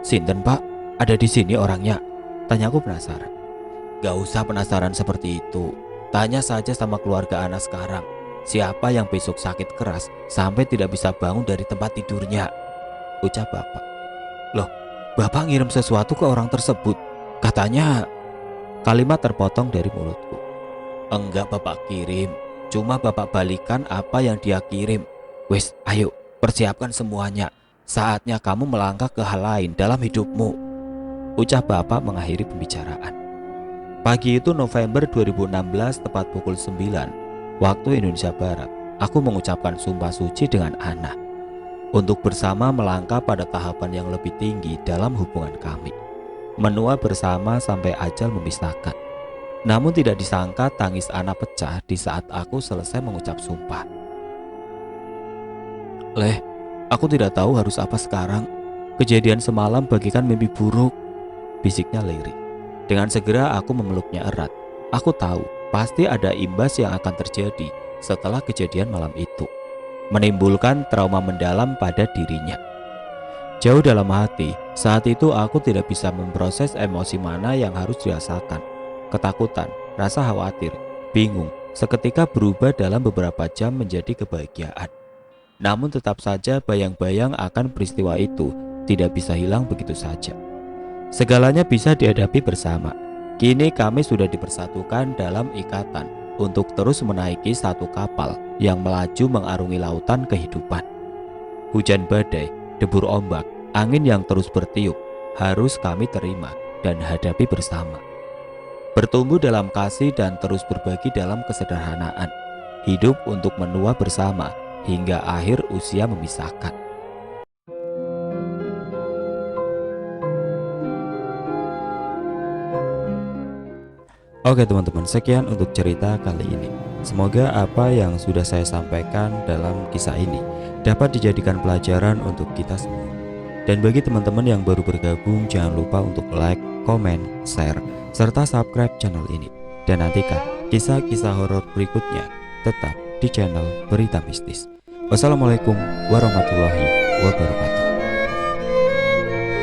"Sinten, Pak? Ada di sini orangnya?" Tanyaku penasaran. "Gak usah penasaran seperti itu. Tanya saja sama keluarga Ana sekarang. Siapa yang besok sakit keras sampai tidak bisa bangun dari tempat tidurnya?" ucap bapak. "Loh, bapak ngirim sesuatu ke orang tersebut? Katanya..." Kalimat terpotong dari mulutku. "Enggak bapak kirim. Cuma bapak balikan apa yang dia kirim. Wes, ayo, persiapkan semuanya. Saatnya kamu melangkah ke hal lain dalam hidupmu," ucap bapak mengakhiri pembicaraan. Pagi itu November 2016 tepat pukul 9 waktu Indonesia Barat, aku mengucapkan sumpah suci dengan Ana untuk bersama melangkah pada tahapan yang lebih tinggi dalam hubungan kami, menua bersama sampai ajal memisahkan. Namun tidak disangka tangis Ana pecah di saat aku selesai mengucap sumpah. "Leh, aku tidak tahu harus apa sekarang. Kejadian semalam bagikan mimpi buruk," bisiknya lirih. Dengan segera aku memeluknya erat. Aku tahu pasti ada imbas yang akan terjadi setelah kejadian malam itu, menimbulkan trauma mendalam pada dirinya. Jauh dalam hati, saat itu aku tidak bisa memproses emosi mana yang harus dirasakan. Ketakutan, rasa khawatir, bingung, seketika berubah dalam beberapa jam menjadi kebahagiaan. Namun tetap saja bayang-bayang akan peristiwa itu tidak bisa hilang begitu saja. Segalanya bisa dihadapi bersama. Kini kami sudah dipersatukan dalam ikatan untuk terus menaiki satu kapal yang melaju mengarungi lautan kehidupan. Hujan badai, debur ombak, angin yang terus bertiup harus kami terima dan hadapi bersama. Bertumbuh dalam kasih dan terus berbagi dalam kesederhanaan. Hidup untuk menua bersama hingga akhir usia memisahkan. Oke teman-teman, sekian untuk cerita kali ini. Semoga apa yang sudah saya sampaikan dalam kisah ini dapat dijadikan pelajaran untuk kita semua. Dan bagi teman-teman yang baru bergabung, jangan lupa untuk like, komen, share, serta subscribe channel ini. Dan nantikan kisah-kisah horor berikutnya tetap di channel Berita Mistis. Wassalamualaikum warahmatullahi wabarakatuh.